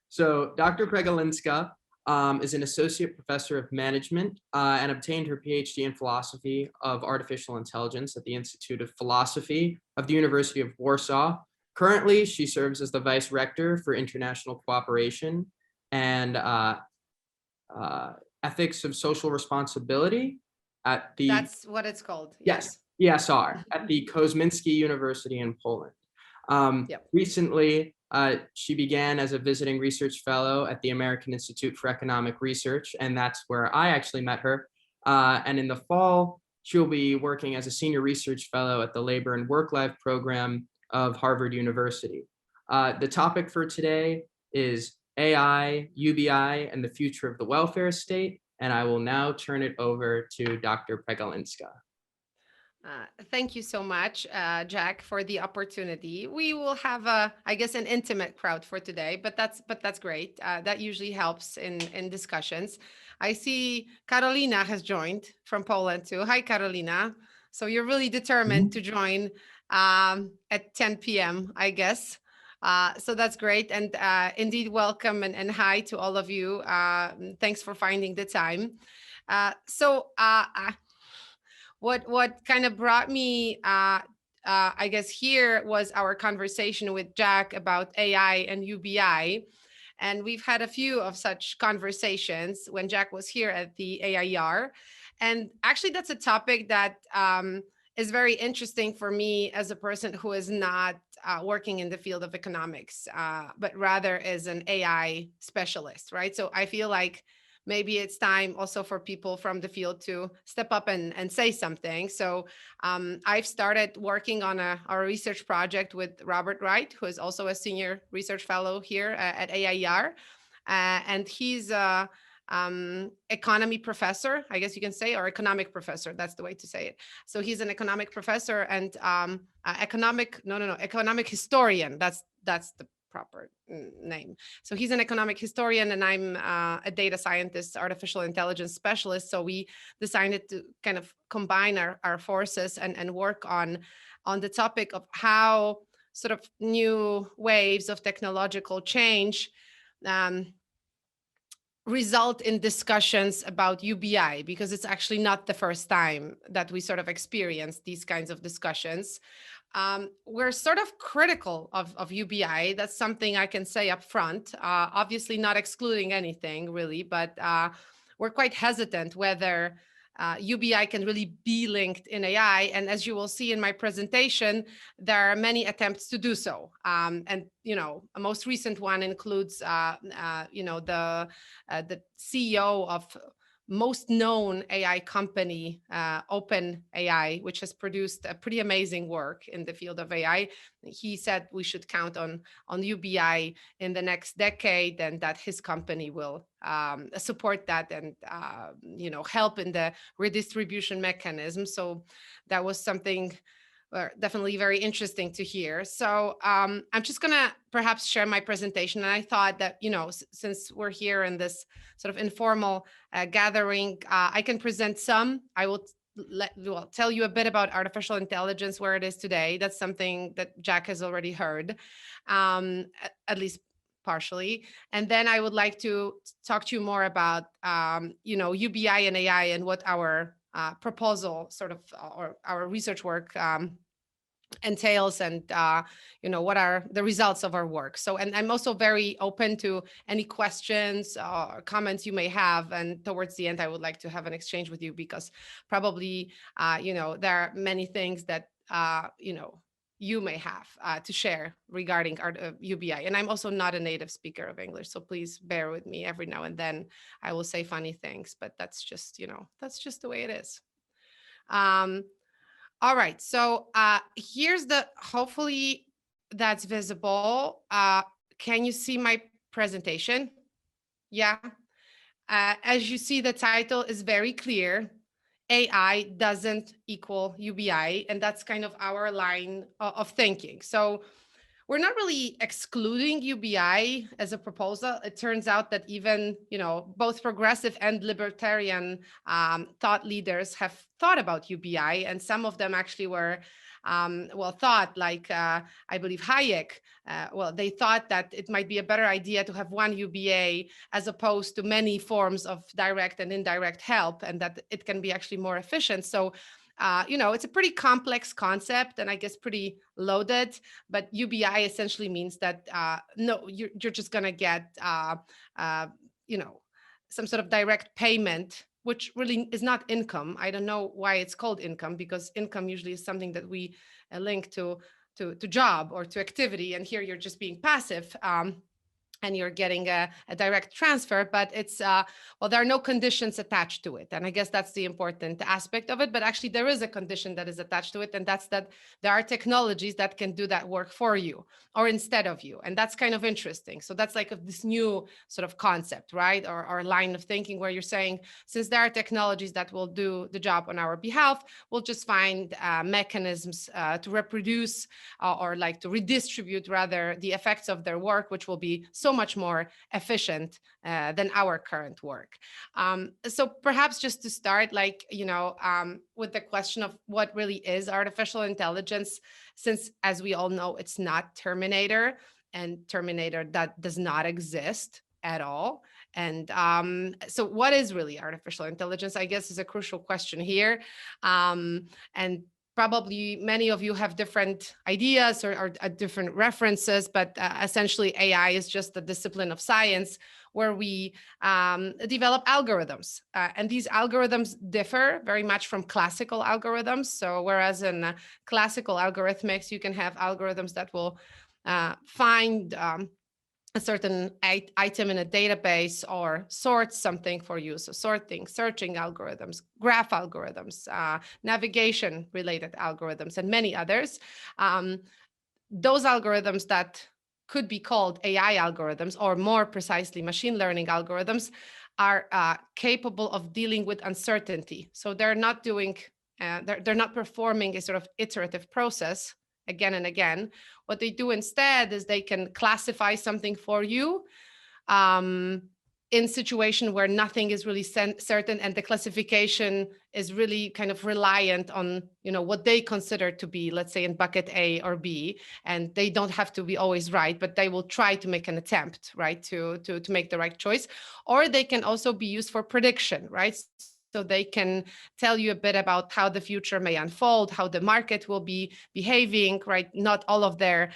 So Dr. Przegalinska is an associate professor of management and obtained her PhD in philosophy of artificial intelligence at the Institute of Philosophy of the University of Warsaw. Currently, she serves as the Vice-Rector for International Cooperation and Ethics of Social Responsibility at the That's what it's called. Yes, ESR at the Kozminski University in Poland. Yep. Recently, she began as a visiting research fellow at the American Institute for Economic Research, and that's where I actually met her. And in the fall, she'll be working as a senior research fellow at the Labor and Work Life program of Harvard University. The topic for today is AI, UBI, and the future of the welfare state. And I will now turn it over to Dr. Przegalinska. Thank you so much, Jack, for the opportunity. We will have I guess, an intimate crowd for today, but that's great. That usually helps in discussions. I see Karolina has joined from Poland too. Hi, Karolina. So you're really determined to join at 10 p.m., I guess. So that's great. And indeed, welcome and hi to all of you. Thanks for finding the time. What kind of brought me, I guess, here was our conversation with Jack about AI and UBI. And we've had a few of such conversations when Jack was here at the AIR. And actually, that's a topic that is very interesting for me as a person who is not working in the field of economics, but rather is an AI specialist, right? So I feel like maybe it's time also for people from the field to step up and say something. So I've started working on our research project with Robert Wright, who is also a senior research fellow here at AIR. And he's economy professor, I guess you can say, or economic professor. That's the way to say it. So he's an economic professor and economic historian. That's the proper name. So he's an economic historian and I'm a data scientist, artificial intelligence specialist. So we decided to kind of combine our forces and work on the topic of how sort of new waves of technological change result in discussions about UBI, because it's actually not the first time that we sort of experience these kinds of discussions. We're sort of critical of UBI. That's something I can say up front, obviously not excluding anything really, but we're quite hesitant whether UBI can really be linked in AI. And as you will see in my presentation, there are many attempts to do so. And, a most recent one includes, the CEO of most known AI company, OpenAI, which has produced a pretty amazing work in the field of AI. He said we should count on UBI in the next decade, and that his company will support that and help in the redistribution mechanism. So that was something definitely very interesting to hear. So I'm just gonna perhaps share my presentation. And I thought that, since we're here in this sort of informal gathering, I can present some. I will tell you a bit about artificial intelligence, where it is today. That's something that Jack has already heard, at least partially. And then I would like to talk to you more about, UBI and AI and what our proposal sort of, or our research work entails, and what are the results of our work. So, and I'm also very open to any questions or comments you may have, and towards the end I would like to have an exchange with you, because probably there are many things that you may have to share regarding UBI. And I'm also not a native speaker of English, so please bear with me. Every now and then I will say funny things, but that's just the way it is. All right, so here's hopefully that's visible. Can you see my presentation? Yeah. As you see, the title is very clear. AI doesn't equal UBI, and that's kind of our line of thinking. So we're not really excluding UBI as a proposal. It turns out that even, both progressive and libertarian thought leaders have thought about UBI, and some of them actually were thought, like I believe Hayek, they thought that it might be a better idea to have one UBA as opposed to many forms of direct and indirect help, and that it can be actually more efficient. So it's a pretty complex concept and I guess pretty loaded, but UBI essentially means that no, you're just going to get, some sort of direct payment, which really is not income. I don't know why it's called income, because income usually is something that we link to job or to activity. And here you're just being passive. And you're getting a direct transfer, but it's, there are no conditions attached to it. And I guess that's the important aspect of it, but actually there is a condition that is attached to it. And that's that there are technologies that can do that work for you or instead of you. And that's kind of interesting. So that's like this new sort of concept, right? Or line of thinking where you're saying, since there are technologies that will do the job on our behalf, we'll just find mechanisms to reproduce or like to redistribute rather the effects of their work, which will be so much more efficient than our current work. So perhaps just to start, with the question of what really is artificial intelligence, since as we all know, it's not Terminator, and Terminator that does not exist at all. And so what is really artificial intelligence, I guess, is a crucial question here. And probably many of you have different ideas or different references, but essentially AI is just the discipline of science where we develop algorithms. And these algorithms differ very much from classical algorithms. So whereas in classical algorithmics, you can have algorithms that will find a certain item in a database or sort something for you. So sorting, searching algorithms, graph algorithms, navigation related algorithms, and many others. Those algorithms that could be called AI algorithms, or more precisely machine learning algorithms, are capable of dealing with uncertainty. So they're not doing, they're not performing a sort of iterative process again and again. What they do instead is they can classify something for you in situation where nothing is really certain, and the classification is really kind of reliant on, what they consider to be, let's say, in bucket A or B, and they don't have to be always right, but they will try to make an attempt, right, to make the right choice. Or they can also be used for prediction, right? So they can tell you a bit about how the future may unfold, how the market will be behaving, right? Not all of their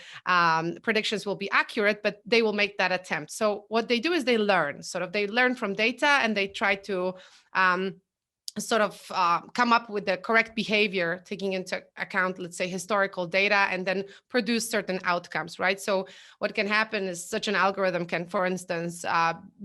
predictions will be accurate, but they will make that attempt. So what they do is they learn from data, and they try to come up with the correct behavior, taking into account, let's say, historical data, and then produce certain outcomes, right? So what can happen is such an algorithm can, for instance,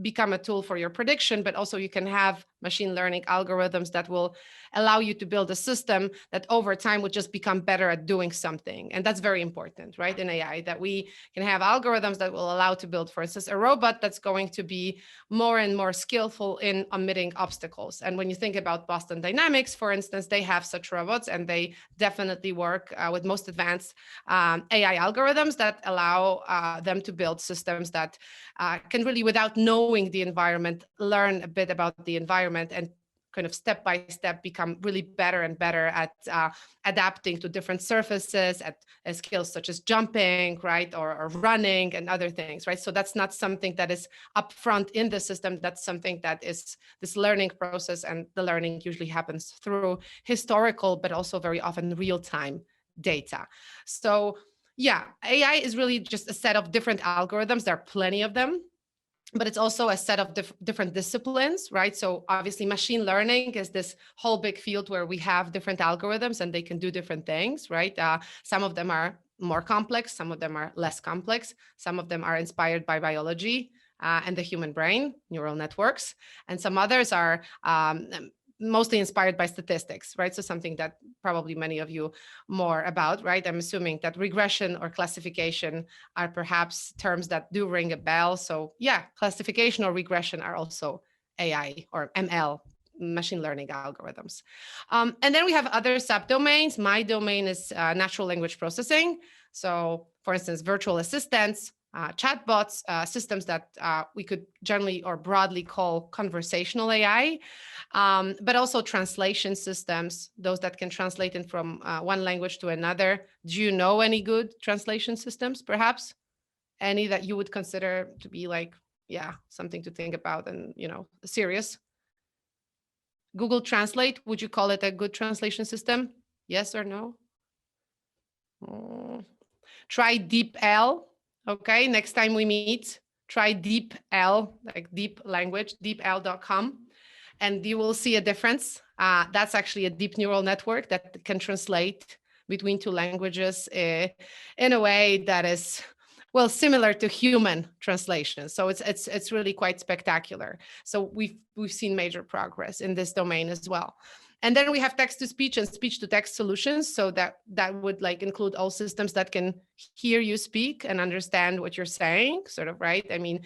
become a tool for your prediction, but also you can have machine learning algorithms that will allow you to build a system that over time would just become better at doing something. And that's very important, right, in AI, that we can have algorithms that will allow to build, for instance, a robot that's going to be more and more skillful in omitting obstacles. And when you think about Boston Dynamics, for instance, they have such robots, and they definitely work with most advanced AI algorithms that allow them to build systems that can really, without knowing the environment, learn a bit about the environment and kind of step by step become really better and better at adapting to different surfaces, at skills such as jumping, right, or running and other things, right? So that's not something that is upfront in the system. That's something that is this learning process, and the learning usually happens through historical, but also very often real-time data. So yeah, AI is really just a set of different algorithms. There are plenty of them, but it's also a set of different disciplines, right? So obviously machine learning is this whole big field where we have different algorithms and they can do different things, right? Some of them are more complex, some of them are less complex, some of them are inspired by biology and the human brain, neural networks, and some others are mostly inspired by statistics, right? So something that probably many of you more about, right? I'm assuming that regression or classification are perhaps terms that do ring a bell. So yeah, classification or regression are also AI or ML, machine learning algorithms. And then we have other subdomains. My domain is natural language processing. So for instance, virtual assistants, chatbots, systems that we could generally or broadly call conversational AI, but also translation systems, those that can translate in from one language to another. Do you know any good translation systems, perhaps? Any that you would consider to be like, yeah, something to think about and, serious? Google Translate, would you call it a good translation system? Yes or no? Try DeepL. Okay, next time we meet, try DeepL, like deep language, deepl.com, and you will see a difference. That's actually a deep neural network that can translate between two languages in a way that is, well, similar to human translation. So it's really quite spectacular. So we've seen major progress in this domain as well. And then we have text-to-speech and speech-to-text solutions. So that would like include all systems that can hear you speak and understand what you're saying, sort of, right? I mean,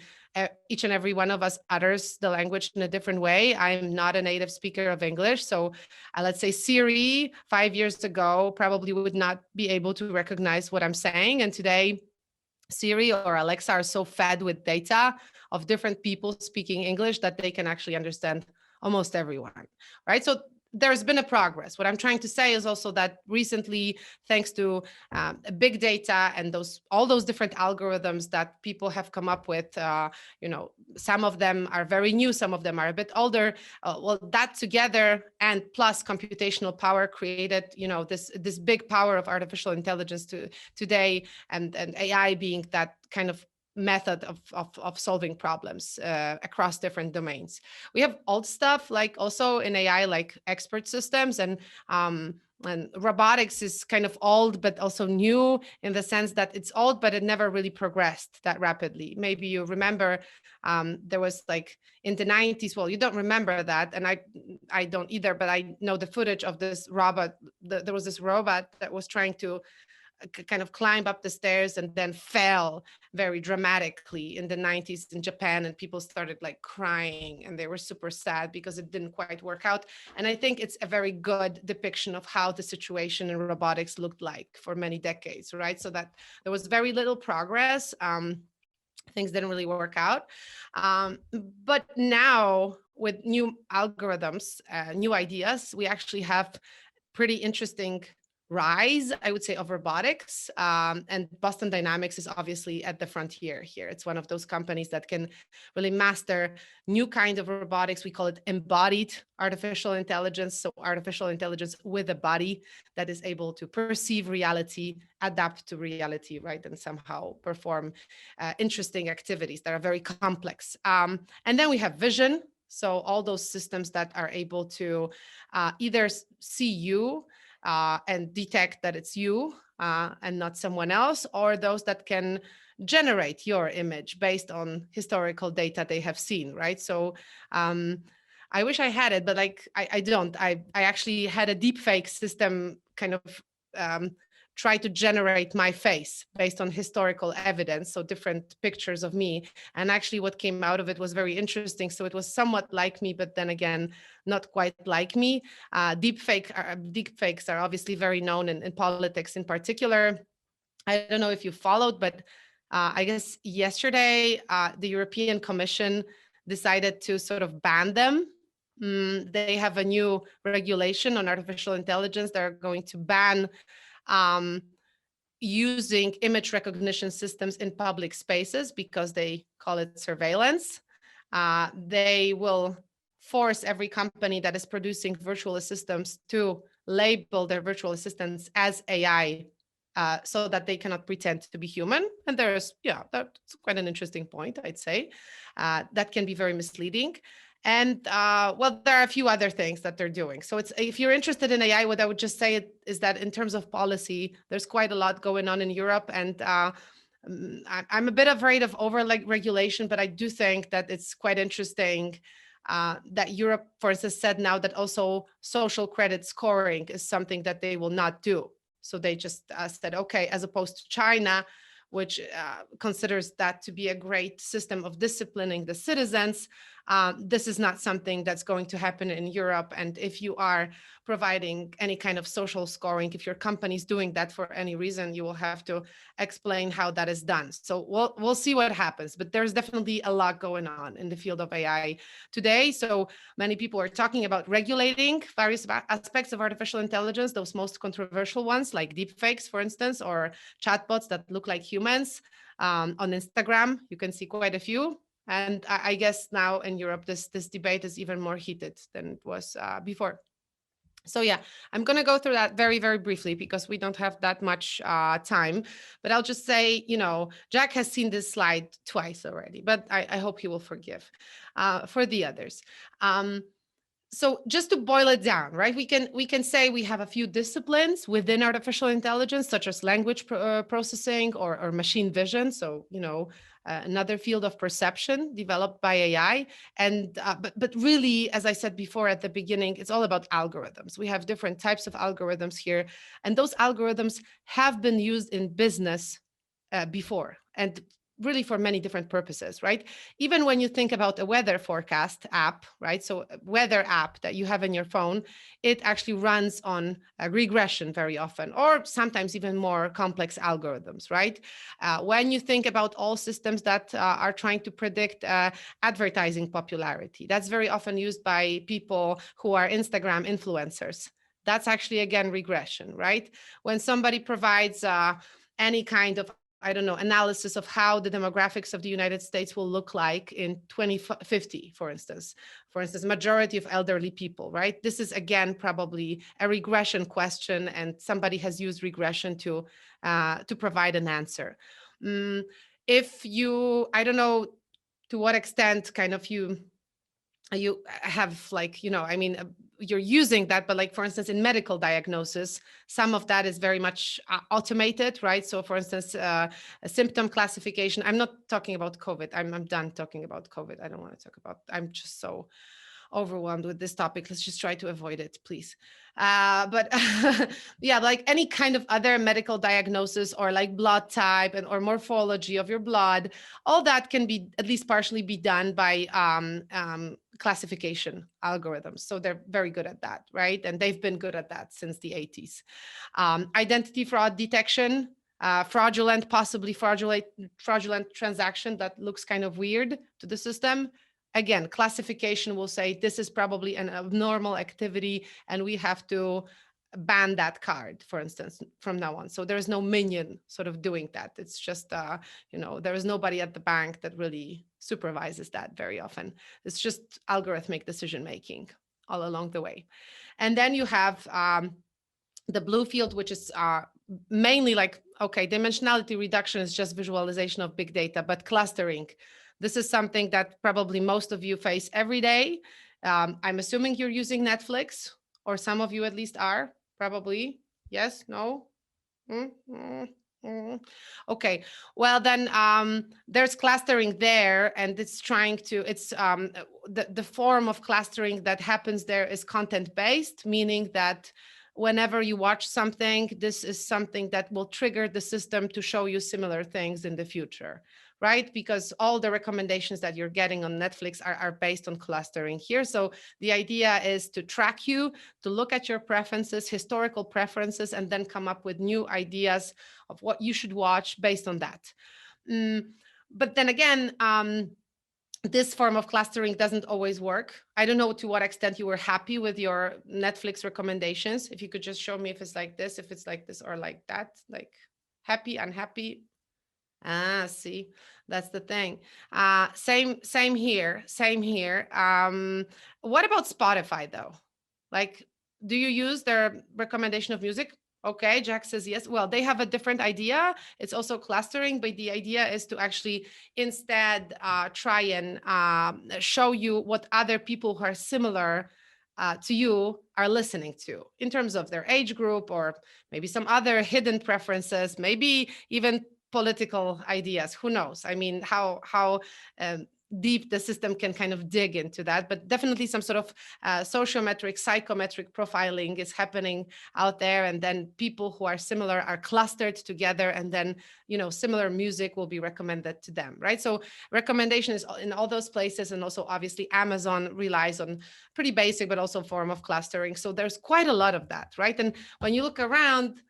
each and every one of us utters the language in a different way. I'm not a native speaker of English. So let's say Siri 5 years ago probably would not be able to recognize what I'm saying. And today, Siri or Alexa are so fed with data of different people speaking English that they can actually understand almost everyone, right? So there's been a progress. What I'm trying to say is also that recently, thanks to big data and all those different algorithms that people have come up with, some of them are very new, some of them are a bit older. Well, that together and plus computational power created, this big power of artificial intelligence today, and AI being that kind of method of solving problems across different domains. We have old stuff like also in AI, like expert systems, and robotics is kind of old, but also new in the sense that it's old, but it never really progressed that rapidly. Maybe you remember there was like in the 90s, well, you don't remember that, and I don't either, but I know the footage of this robot. There was this robot that was trying to kind of climb up the stairs and then fell very dramatically in the 90s in Japan, and people started like crying and they were super sad because it didn't quite work out. And I think it's a very good depiction of how the situation in robotics looked like for many decades, right? So that there was very little progress. Things didn't really work out. But now with new algorithms, new ideas, we actually have pretty interesting rise, I would say, of robotics. And Boston Dynamics is obviously at the frontier here. It's one of those companies that can really master new kind of robotics. We call it embodied artificial intelligence. So artificial intelligence with a body that is able to perceive reality, adapt to reality, right? And somehow perform interesting activities that are very complex. And then we have vision. So all those systems that are able to either see you and detect that it's you and not someone else, or those that can generate your image based on historical data they have seen, right? So I wish I had it, but like I don't. I actually had a deepfake system kind of try to generate my face based on historical evidence, so different pictures of me. And actually what came out of it was very interesting. So it was somewhat like me, but then again, not quite like me. Deepfakes are obviously very known in politics in particular. I don't know if you followed, but I guess yesterday, the European Commission decided to sort of ban them. They have a new regulation on artificial intelligence. They're going to ban using image recognition systems in public spaces because they call it surveillance. They will force every company that is producing virtual assistants to label their virtual assistants as AI so that they cannot pretend to be human. And that's quite an interesting point, I'd say. That can be very misleading. And well, there are a few other things that they're doing. So if you're interested in AI, what I would just say is that in terms of policy, there's quite a lot going on in Europe. And I'm a bit afraid of over-regulation, but I do think that it's quite interesting that Europe, for instance, said now that also social credit scoring is something that they will not do. So they just said, okay, as opposed to China, which considers that to be a great system of disciplining the citizens, This is not something that's going to happen in Europe. And if you are providing any kind of social scoring, if your company is doing that for any reason, you will have to explain how that is done. So we'll see what happens. But there's definitely a lot going on in the field of AI today. So many people are talking about regulating various aspects of artificial intelligence, those most controversial ones like deepfakes, for instance, or chatbots that look like humans. On Instagram, you can see quite a few. And I guess now in Europe, this debate is even more heated than it was before. So yeah, I'm going to go through that very, very briefly because we don't have that much time. But I'll just say, Jack has seen this slide twice already, but I hope he will forgive for the others. So just to boil it down, right? We can say we have a few disciplines within artificial intelligence, such as language processing or machine vision. So, another field of perception developed by AI. And but really, as I said before at the beginning, it's all about algorithms. We have different types of algorithms here, and those algorithms have been used in business before, and really for many different purposes, right? Even when you think about a weather forecast app, right? So a weather app that you have in your phone, it actually runs on a regression very often, or sometimes even more complex algorithms, right? When you think about all systems that are trying to predict advertising popularity, that's very often used by people who are Instagram influencers. That's actually, again, regression, right? When somebody provides any kind of analysis of how the demographics of the United States will look like in 2050, for instance, majority of elderly people, right? This is, again, probably a regression question, and somebody has used regression to provide an answer. If you, I don't know to what extent kind of you have you're using that, but like, for instance, in medical diagnosis, some of that is very much automated, right? So for instance, a symptom classification, I'm not talking about COVID. I'm done talking about COVID. I don't want to talk about, I'm just so overwhelmed with this topic. Let's just try to avoid it, please. But yeah, like any kind of other medical diagnosis or like blood type or morphology of your blood, all that can be at least partially be done by classification algorithms. So they're very good at that, right? And they've been good at that since the 80s. Identity fraud detection, possibly fraudulent transaction that looks kind of weird to the system. Again, classification will say this is probably an abnormal activity and we have to ban that card, for instance, from now on. So there is no minion sort of doing that. It's just, there is nobody at the bank that really supervises that very often. It's just algorithmic decision-making all along the way. And then you have the blue field, which is mainly like, okay, dimensionality reduction is just visualization of big data, but clustering, this is something that probably most of you face every day. I'm assuming you're using Netflix, or some of you at least are, probably. Yes, no? Okay, well then there's clustering there, and it's the form of clustering that happens there is content-based, meaning that whenever you watch something, this is something that will trigger the system to show you similar things in the future, right? Because all the recommendations that you're getting on Netflix are based on clustering here. So the idea is to track you, to look at your preferences, historical preferences, and then come up with new ideas of what you should watch based on that. But then again, this form of clustering doesn't always work. I don't know to what extent you were happy with your Netflix recommendations. If you could just show me if it's like this, or like that, like happy, unhappy. See, that's the thing. Same here. What about Spotify though? Like, do you use their recommendation of music? Okay, Jack says yes. Well, they have a different idea. It's also clustering, but the idea is to actually instead try and show you what other people who are similar to you are listening to in terms of their age group, or maybe some other hidden preferences, maybe even political ideas. Who knows? I mean, how deep the system can kind of dig into that, but definitely some sort of sociometric, psychometric profiling is happening out there. And then people who are similar are clustered together, and then, similar music will be recommended to them, right? So recommendation is in all those places. And also obviously Amazon relies on pretty basic, but also form of clustering. So there's quite a lot of that, right? And when you look around,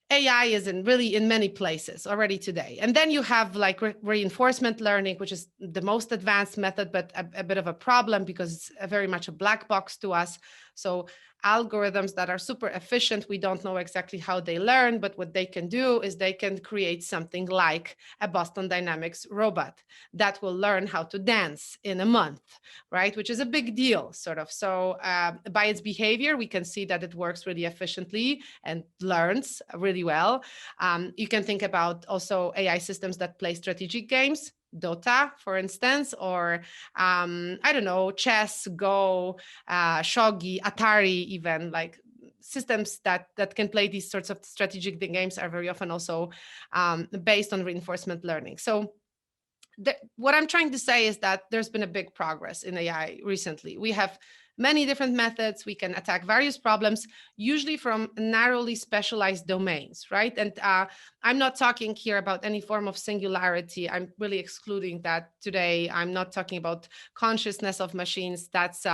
AI is really in many places already today. And then you have like reinforcement learning, which is the most advanced method, but a bit of a problem because it's very much a black box to us. So algorithms that are super efficient, we don't know exactly how they learn, but what they can do is they can create something like a Boston Dynamics robot that will learn how to dance in a month, right? Which is a big deal, sort of. So by its behavior, we can see that it works really efficiently and learns really well. You can think about also AI systems that play strategic games, Dota, for instance, or I don't know, chess, Go, shogi, Atari, even like systems that can play these sorts of strategic games are very often also based on reinforcement learning. So what I'm trying to say is that there's been a big progress in AI recently. We have many different methods. We can attack various problems, usually from narrowly specialized domains, right? And I'm not talking here about any form of singularity. I'm really excluding that today. I'm not talking about consciousness of machines. That's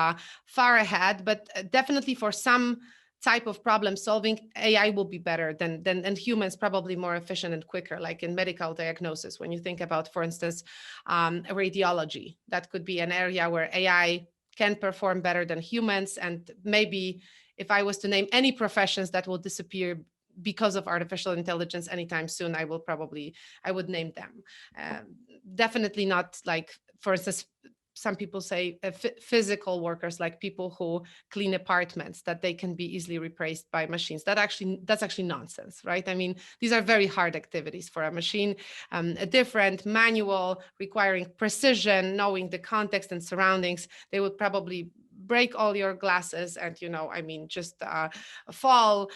far ahead, but definitely for some type of problem solving, AI will be better than humans, probably more efficient and quicker, like in medical diagnosis. When you think about, for instance, radiology, that could be an area where AI can perform better than humans. And maybe if I was to name any professions that will disappear because of artificial intelligence anytime soon, I would name them. Definitely not like, for instance, some people say physical workers, like people who clean apartments, that they can be easily replaced by machines. That's actually nonsense, right? I mean, these are very hard activities for a machine, a different, manual, requiring precision, knowing the context and surroundings. They would probably break all your glasses and, just fall,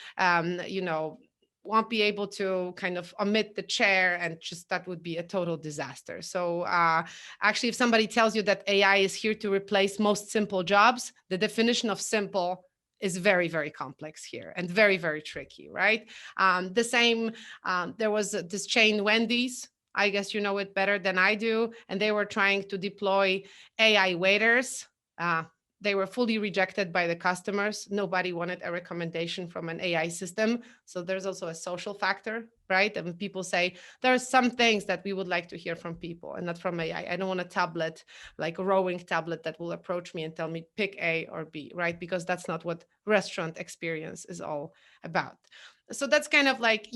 won't be able to kind of omit the chair, and just that would be a total disaster. So actually, if somebody tells you that AI is here to replace most simple jobs, the definition of simple is very, very complex here and very, very tricky, right? The same, there was this chain Wendy's. I guess you know it better than I do. And they were trying to deploy AI waiters. They were fully rejected by the customers. Nobody wanted a recommendation from an AI system. So there's also a social factor, right? And people say, there are some things that we would like to hear from people and not from AI. I don't want a tablet, like a rowing tablet, that will approach me and tell me pick A or B, right? Because that's not what restaurant experience is all about. So that's kind of like,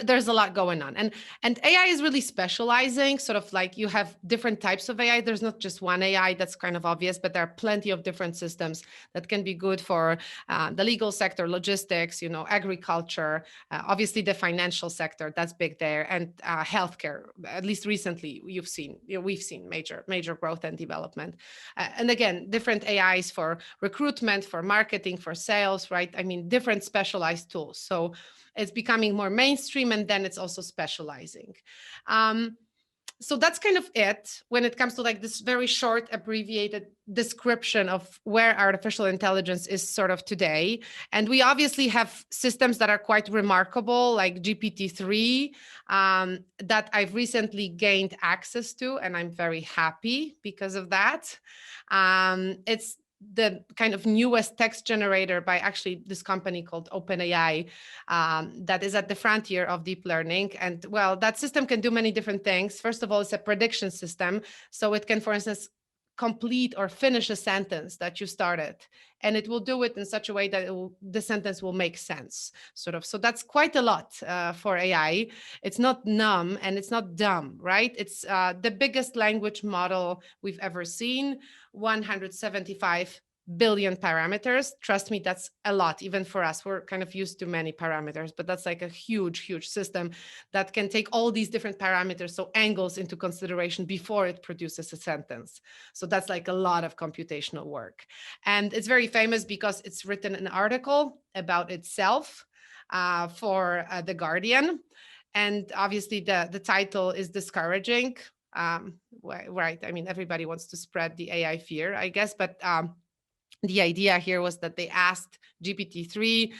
there's a lot going on, and AI is really specializing, sort of like you have different types of AI. There's not just one AI, that's kind of obvious, but there are plenty of different systems that can be good for the legal sector, logistics, agriculture, obviously the financial sector, that's big there, and healthcare. At least recently, we've seen major growth and development. And again, different AIs for recruitment, for marketing, for sales, right? I mean, different specialized tools. So it's becoming more mainstream, and then it's also specializing. So that's kind of it when it comes to like this very short, abbreviated description of where artificial intelligence is sort of today. And we obviously have systems that are quite remarkable, like GPT-3, that I've recently gained access to, and I'm very happy because of that. It's the kind of newest text generator by actually this company called OpenAI, that is at the frontier of deep learning. And well, that system can do many different things. First of all, it's a prediction system. So it can, for instance, complete or finish a sentence that you started, and it will do it in such a way that the sentence will make sense, sort of. So that's quite a lot for AI. It's not numb and it's not dumb, right? It's the biggest language model we've ever seen, 175 billion parameters. Trust me, that's a lot, even for us. We're kind of used to many parameters, but that's like a huge system that can take all these different parameters, so angles, into consideration before it produces a sentence. So that's like a lot of computational work. And it's very famous because it's written an article about itself for The Guardian. And obviously the title is discouraging. Right. I mean, everybody wants to spread the AI fear, I guess, but the idea here was that they asked GPT-3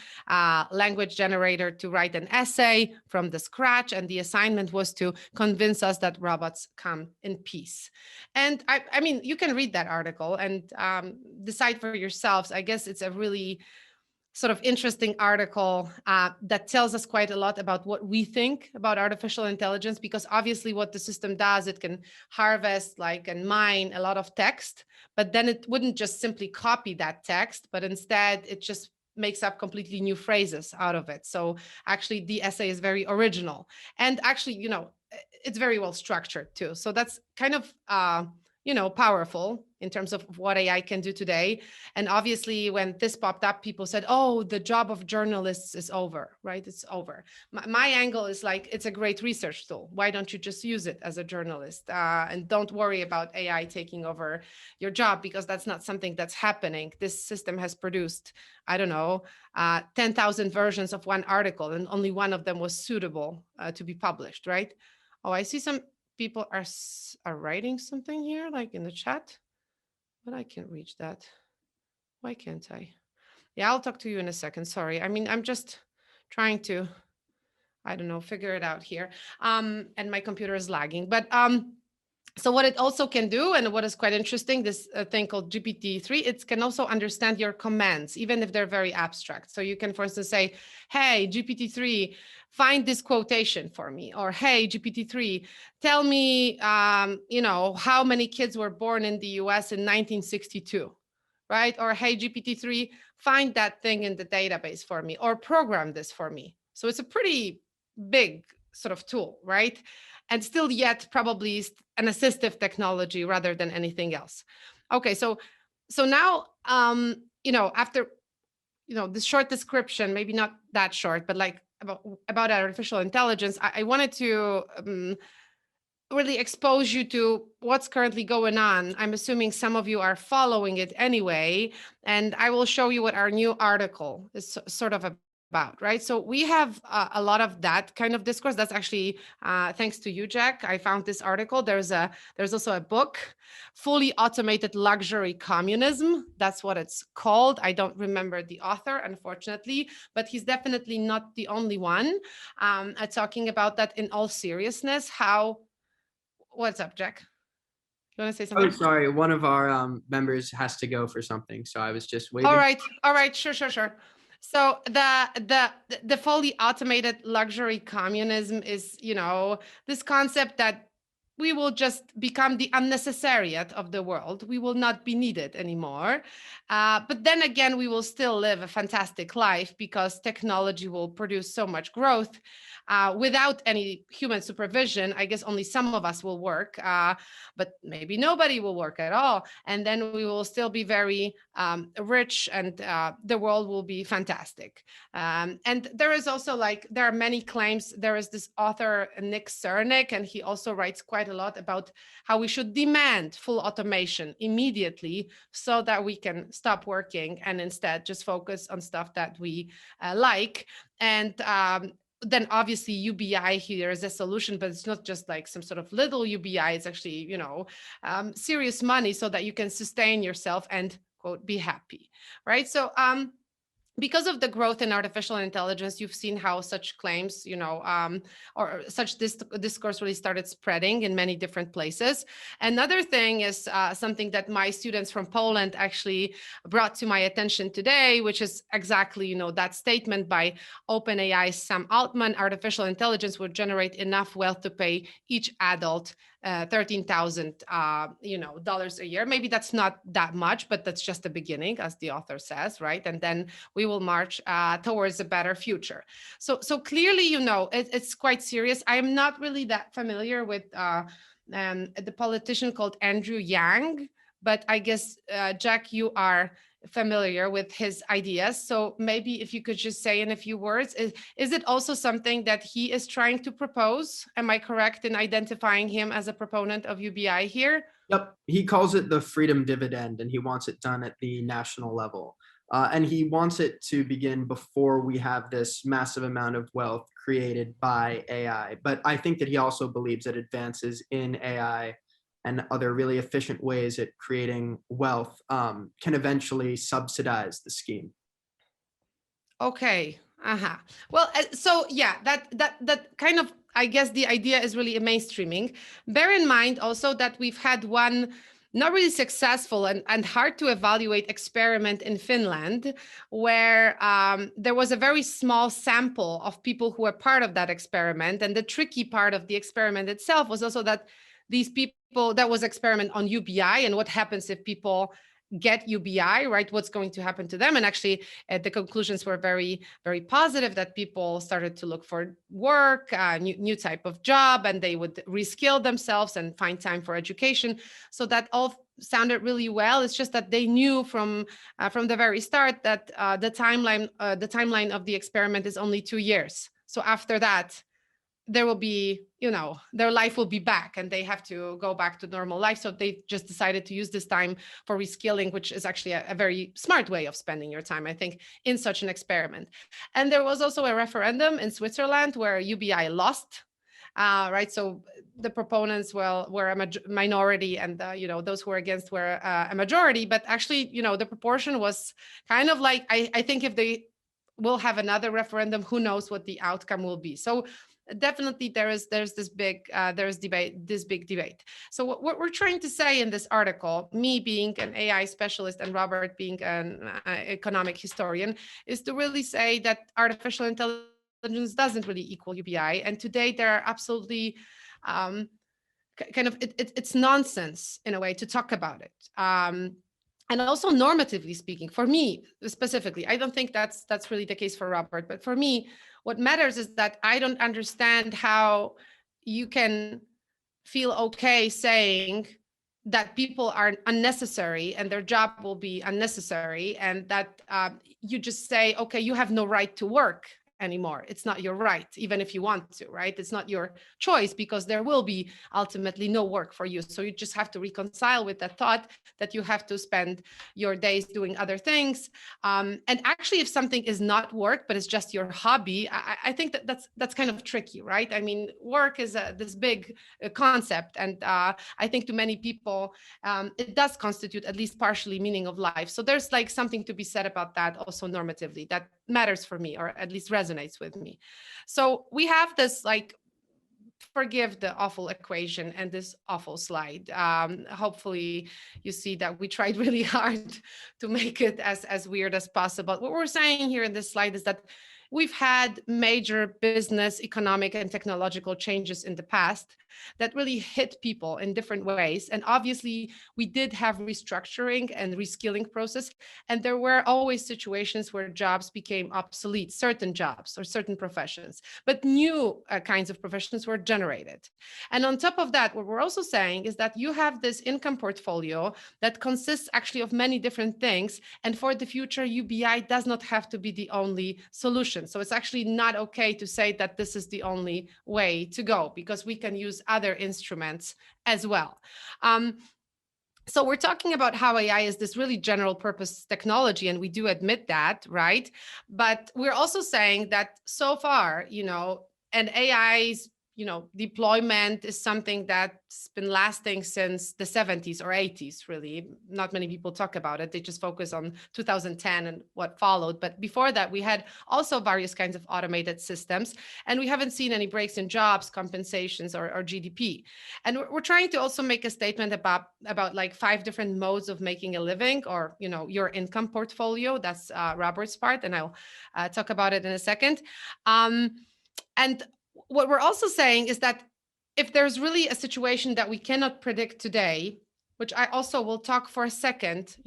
language generator to write an essay from the scratch, and the assignment was to convince us that robots come in peace. And I mean, you can read that article and decide for yourselves. I guess it's a really sort of interesting article that tells us quite a lot about what we think about artificial intelligence, because obviously what the system does, it can harvest and mine a lot of text, but then it wouldn't just simply copy that text, but instead it just makes up completely new phrases out of it. So actually the essay is very original, and actually, it's very well structured too. So that's kind of powerful in terms of what AI can do today. And obviously, when this popped up, people said, oh, the job of journalists is over, right? It's over. My angle is it's a great research tool. Why don't you just use it as a journalist? And don't worry about AI taking over your job, because that's not something that's happening. This system has produced, I don't know, 10,000 versions of one article, and only one of them was suitable to be published, right? Oh, I see some people are writing something here, in the chat, but I can't reach that. Why can't I? Yeah, I'll talk to you in a second. Sorry. I mean, I'm just trying to, I don't know, figure it out here. And my computer is lagging. But so what it also can do, and what is quite interesting, this thing called GPT-3, it can also understand your commands, even if they're very abstract. So you can, for instance, say, hey, GPT-3, find this quotation for me. Or, hey, GPT-3, tell me, how many kids were born in the US in 1962, right? Or, hey, GPT-3, find that thing in the database for me, or program this for me. So it's a pretty big sort of tool, right? And still yet probably an assistive technology rather than anything else. Okay, so now, after, this short description, maybe not that short, but about artificial intelligence, I wanted to really expose you to what's currently going on. I'm assuming some of you are following it anyway, and I will show you what our new article is sort of about, right? So we have a lot of that kind of discourse. That's actually thanks to you, Jack. I found this article. There's also a book, Fully Automated Luxury Communism. That's what it's called. I don't remember the author, unfortunately, but he's definitely not the only one talking about that in all seriousness. What's up, Jack? You want to say something? Oh, sorry. One of our members has to go for something, so I was just waiting. All right. Sure. So the fully automated luxury communism is, this concept that we will just become the unnecessariat of the world. We will not be needed anymore. But then again, we will still live a fantastic life because technology will produce so much growth without any human supervision. I guess only some of us will work, but maybe nobody will work at all. And then we will still be very rich, and the world will be fantastic. And there is also there are many claims. There is this author, Nick Cernick, and he also writes quite a lot about how we should demand full automation immediately so that we can stop working and instead just focus on stuff that we like. And then obviously UBI here is a solution, but it's not just some sort of little UBI. It's actually, serious money so that you can sustain yourself and, quote, be happy, right? So because of the growth in artificial intelligence, you've seen how such claims, or such discourse really started spreading in many different places. Another thing is something that my students from Poland actually brought to my attention today, which is exactly, that statement by OpenAI's Sam Altman: artificial intelligence would generate enough wealth to pay each adult $13,000, dollars a year. Maybe that's not that much, but that's just the beginning, as the author says, right? And then we will march towards a better future. So clearly, it's quite serious. I am not really that familiar with the politician called Andrew Yang, but I guess, Jack, you are familiar with his ideas. So maybe if you could just say in a few words, is it also something that he is trying to propose? Am I correct in identifying him as a proponent of UBI here? Yep. He calls it the freedom dividend, and he wants it done at the national level. And he wants it to begin before we have this massive amount of wealth created by AI. But I think that he also believes that advances in AI and other really efficient ways at creating wealth can eventually subsidize the scheme. Okay. Uh-huh. Well, so yeah, that kind of, I guess the idea is really a mainstreaming. Bear in mind also that we've had one not really successful and hard to evaluate experiment in Finland, where there was a very small sample of people who were part of that experiment. And the tricky part of the experiment itself was also that these people, that was experiment on UBI and what happens if people get UBI, right? What's going to happen to them? And actually, the conclusions were very, very positive, that people started to look for work, new type of job, and they would reskill themselves and find time for education. So that all sounded really well. It's just that they knew from the very start that the timeline of the experiment is only 2 years. So after that, there will be, their life will be back and they have to go back to normal life. So they just decided to use this time for reskilling, which is actually a very smart way of spending your time, I think, in such an experiment. And there was also a referendum in Switzerland where UBI lost. Right, so the proponents were a minority, and those who were against were a majority. But actually, the proportion was kind of like, I think if they will have another referendum, who knows what the outcome will be. So definitely there's this big debate. So what we're trying to say in this article, me being an AI specialist and Robert being an economic historian, is to really say that artificial intelligence doesn't really equal UBI, and today there are absolutely it's nonsense in a way to talk about it. And also normatively speaking, for me specifically, I don't think that's really the case for Robert, but for me, what matters is that I don't understand how you can feel okay saying that people are unnecessary and their job will be unnecessary, and that you just say, okay, you have no right to work anymore. It's not your right, even if you want to, right? It's not your choice, because there will be ultimately no work for you. So you just have to reconcile with that thought that you have to spend your days doing other things. And actually, if something is not work, but it's just your hobby, I think that's kind of tricky, right? I mean, work is this big concept. And I think to many people, it does constitute at least partially meaning of life. So there's like something to be said about that also normatively. That matters for me, or at least resonates with me. So we have this, like, forgive the awful equation and this awful slide. Hopefully you see that we tried really hard to make it as weird as possible. What we're saying here in this slide is that we've had major business, economic, and technological changes in the past that really hit people in different ways. And obviously, we did have restructuring and reskilling process. And there were always situations where jobs became obsolete, certain jobs or certain professions, but new kinds of professions were generated. And on top of that, what we're also saying is that you have this income portfolio that consists actually of many different things. And for the future, UBI does not have to be the only solution. So it's actually not okay to say that this is the only way to go, because we can use other instruments as well. So we're talking about how AI is this really general purpose technology, and we do admit that, right? But we're also saying that so far, and AI's deployment is something that's been lasting since the 70s or 80s, really. Not many people talk about it. They just focus on 2010 and what followed. But before that, we had also various kinds of automated systems, and we haven't seen any breaks in jobs, compensations, or GDP. And we're trying to also make a statement about like 5 different modes of making a living, or, your income portfolio. That's Robert's part, and I'll talk about it in a second. And what we're also saying is that if there's really a situation that we cannot predict today, which I also will talk for a second,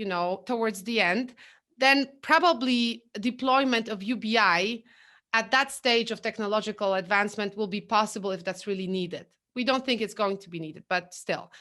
towards the end, then probably deployment of UBI at that stage of technological advancement will be possible if that's really needed. We don't think it's going to be needed, but still.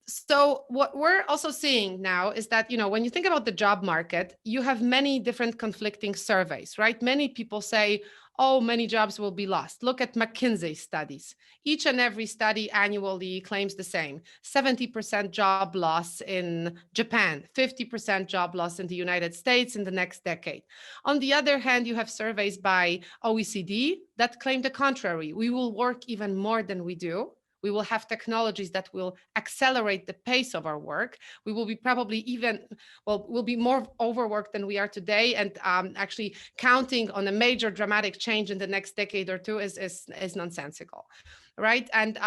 So what we're also seeing now is that, when you think about the job market, you have many different conflicting surveys, right? Many people say, oh, many jobs will be lost. Look at McKinsey studies. Each and every study annually claims the same: 70% job loss in Japan, 50% job loss in the United States in the next decade. On the other hand, you have surveys by OECD that claim the contrary. We will work even more than we do. We will have technologies that will accelerate the pace of our work. We will be probably even, well, we'll be more overworked than we are today. And actually counting on a major dramatic change in the next decade or two is nonsensical, right? And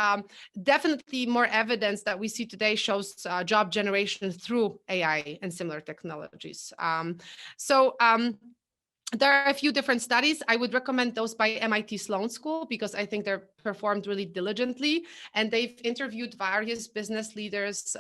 definitely more evidence that we see today shows job generation through AI and similar technologies. There are a few different studies. I would recommend those by MIT Sloan School because I think they're performed really diligently. And they've interviewed various business leaders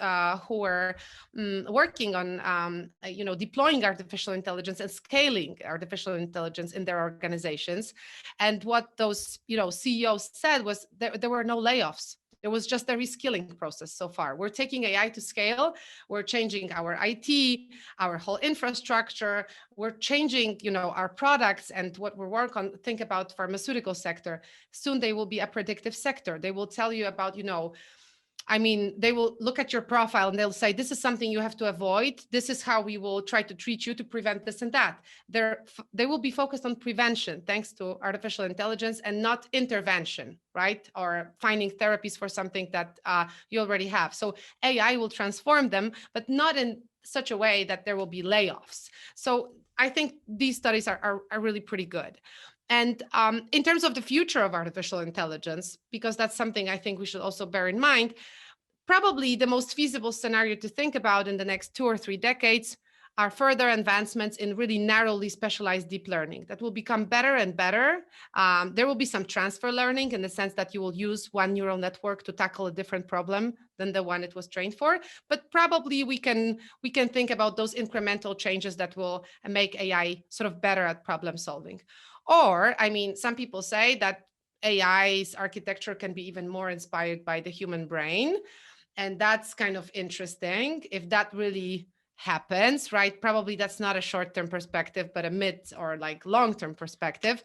who are working on, deploying artificial intelligence and scaling artificial intelligence in their organizations. And what those, CEOs said was there were no layoffs. There was just a reskilling process so far. We're taking AI to scale. We're changing our IT, our whole infrastructure. We're changing, our products and what we work on. Think about pharmaceutical sector. Soon they will be a predictive sector. They will tell you about, they will look at your profile and they'll say, this is something you have to avoid. This is how we will try to treat you to prevent this and that. They will be focused on prevention thanks to artificial intelligence and not intervention, right? Or finding therapies for something that you already have. So AI will transform them, but not in such a way that there will be layoffs. So I think these studies are really pretty good. And in terms of the future of artificial intelligence, because that's something I think we should also bear in mind, probably the most feasible scenario to think about in the next 2 or 3 decades are further advancements in really narrowly specialized deep learning that will become better and better. There will be some transfer learning in the sense that you will use one neural network to tackle a different problem than the one it was trained for. But probably we can think about those incremental changes that will make AI sort of better at problem solving. Or, some people say that AI's architecture can be even more inspired by the human brain. And that's kind of interesting. If that really happens, right? Probably that's not a short-term perspective, but a mid or like long-term perspective.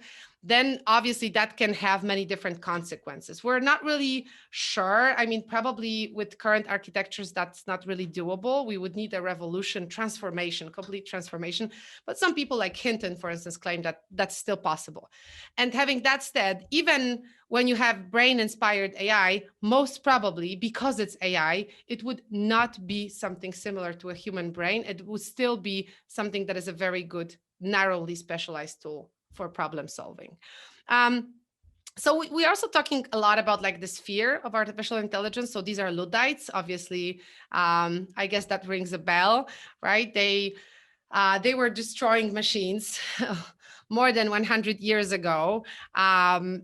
Then obviously that can have many different consequences. We're not really sure. Probably with current architectures, that's not really doable. We would need a revolution, transformation, complete transformation. But some people like Hinton, for instance, claim that that's still possible. And having that said, even when you have brain-inspired AI, most probably because it's AI, it would not be something similar to a human brain. It would still be something that is a very good, narrowly specialized tool for problem solving. So we're also talking a lot about like the sphere of artificial intelligence. So these are Luddites, obviously. I guess that rings a bell, right? They were destroying machines more than 100 years ago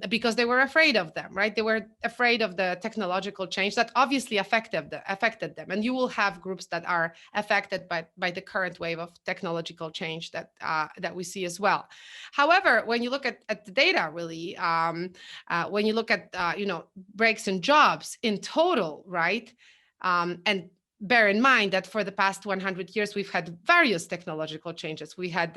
because they were afraid of them, right? They were afraid of the technological change that obviously affected them. And you will have groups that are affected by the current wave of technological change that we see as well. However, when you look at the data, really, when you look at breaks in jobs in total, right? And bear in mind that for the past 100 years, we've had various technological changes. We had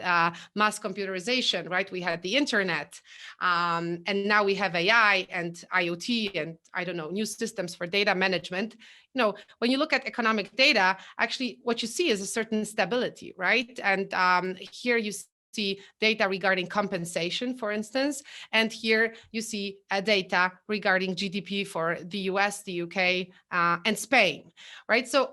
mass computerization, right? We had the internet, and now we have AI and IoT and new systems for data management. When you look at economic data, actually what you see is a certain stability, right? And here you see data regarding compensation, for instance, and here you see data regarding GDP for the US, the UK, and Spain, right? So,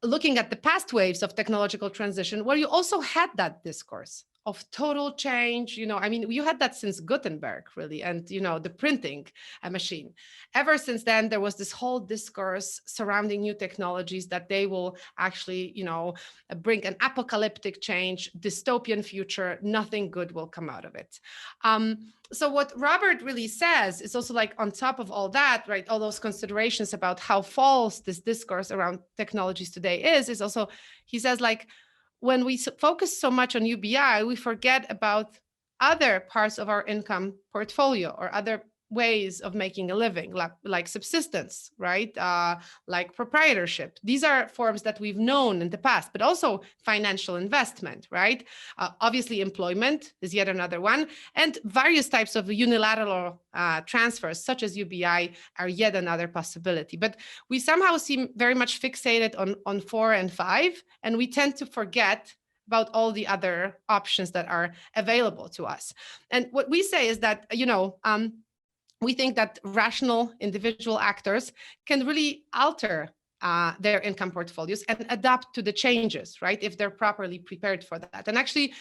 looking at the past waves of technological transition, where you also had that discourse of total change, you had that since Gutenberg, really, and, the printing machine. Ever since then, there was this whole discourse surrounding new technologies that they will actually, bring an apocalyptic change, dystopian future, nothing good will come out of it. So what Robert really says is also like on top of all that, right, all those considerations about how false this discourse around technologies today is also, he says, like, when we focus so much on UBI, we forget about other parts of our income portfolio or other ways of making a living, like subsistence, right? Like proprietorship. These are forms that we've known in the past, but also financial investment, right? Obviously, employment is yet another one, and various types of unilateral transfers, such as UBI, are yet another possibility. But we somehow seem very much fixated on 4 and 5, and we tend to forget about all the other options that are available to us. And what we say is that, we think that rational individual actors can really alter their income portfolios and adapt to the changes, right? If they're properly prepared for that. And actually,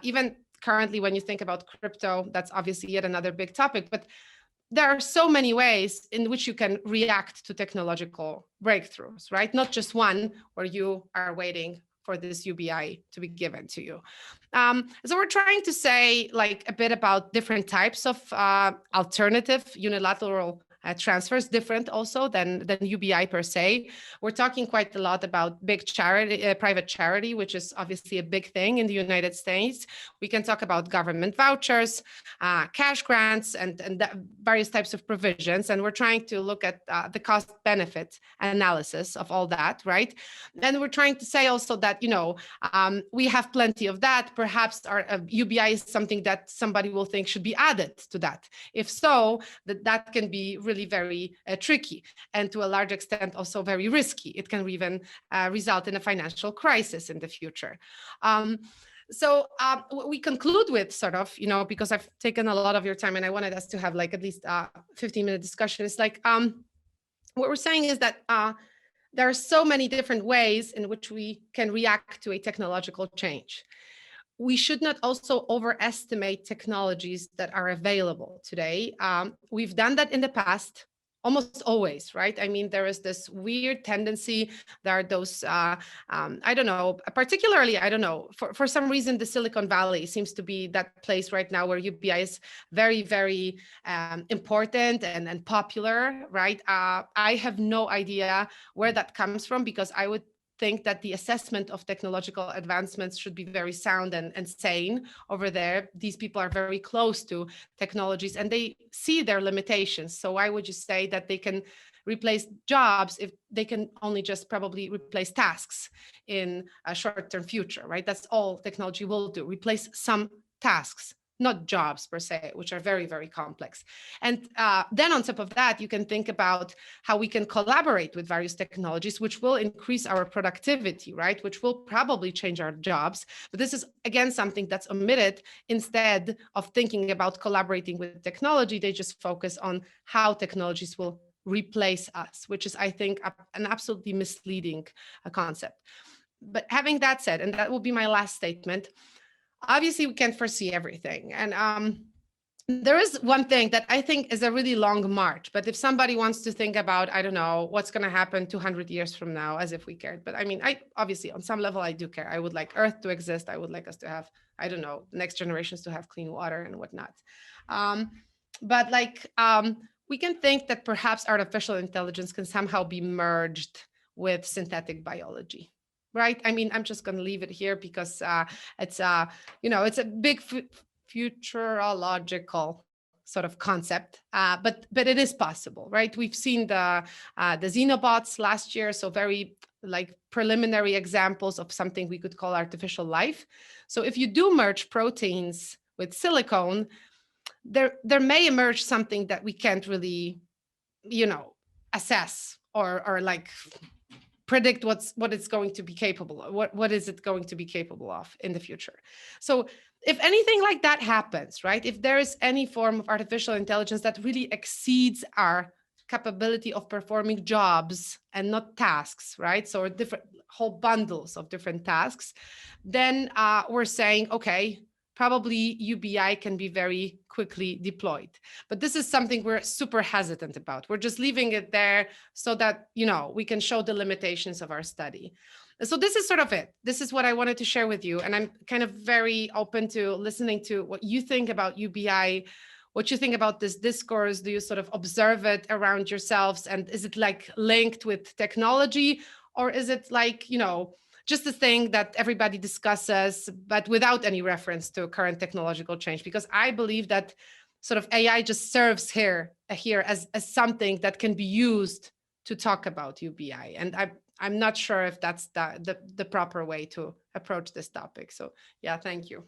even currently, when you think about crypto, that's obviously yet another big topic, but there are so many ways in which you can react to technological breakthroughs, right? Not just one where you are waiting for this UBI to be given to you. So we're trying to say like a bit about different types of alternative unilateral transfers, different also than UBI per se. We're talking quite a lot about big charity, private charity, which is obviously a big thing in the United States. We can talk about government vouchers, cash grants, and various types of provisions. And we're trying to look at the cost benefit analysis of all that, right? And we're trying to say also that, we have plenty of that. Perhaps our UBI is something that somebody will think should be added to that. If so, that can be really very tricky, and to a large extent also very risky. It can even result in a financial crisis in the future. So we conclude with sort of, because I've taken a lot of your time and I wanted us to have like at least a 15-minute discussion. It's like, what we're saying is that there are so many different ways in which we can react to a technological change. We should not also overestimate technologies that are available today. We've done that in the past, almost always, right? I mean, there is this weird tendency. There are those, I don't know, particularly, for some reason, the Silicon Valley seems to be that place right now where UBI is very, very important and popular, right? I have no idea where that comes from, because I would think that the assessment of technological advancements should be very sound and sane over there. These people are very close to technologies and they see their limitations. So why would you say that they can replace jobs if they can only just probably replace tasks in a short-term future, right? That's all technology will do, replace some tasks, not jobs per se, which are very, very complex. And then on top of that, you can think about how we can collaborate with various technologies, which will increase our productivity, right? Which will probably change our jobs. But this is, again, something that's omitted. Instead of thinking about collaborating with technology, they just focus on how technologies will replace us, which is, I think, an absolutely misleading concept. But having that said, and that will be my last statement, obviously, we can't foresee everything. And there is one thing that I think is a really long march. But if somebody wants to think about, I don't know, what's going to happen 200 years from now, as if we cared. But I mean, obviously, on some level, I do care. I would like Earth to exist. I would like us to have, I don't know, next generations to have clean water and whatnot. But we can think that perhaps artificial intelligence can somehow be merged with synthetic biology. Right. I mean, I'm just going to leave it here because it's it's a big futurological sort of concept, but it is possible, right? We've seen the xenobots last year, so very preliminary examples of something we could call artificial life. So if you do merge proteins with silicone, there may emerge something that we can't really, assess or predict what it's going to be capable of, what is it going to be capable of in the future. So if anything like that happens, right, if there is any form of artificial intelligence that really exceeds our capability of performing jobs and not tasks, right, so different whole bundles of different tasks, then we're saying, okay, probably UBI can be very quickly deployed. But this is something we're super hesitant about. We're just leaving it there so that, we can show the limitations of our study. So this is sort of it. This is what I wanted to share with you. And I'm kind of very open to listening to what you think about UBI, what you think about this discourse. Do you sort of observe it around yourselves? And is it linked with technology? Or is it just a thing that everybody discusses, but without any reference to current technological change? Because I believe that sort of AI just serves here as something that can be used to talk about UBI. And I'm not sure if that's the proper way to approach this topic. So yeah, thank you.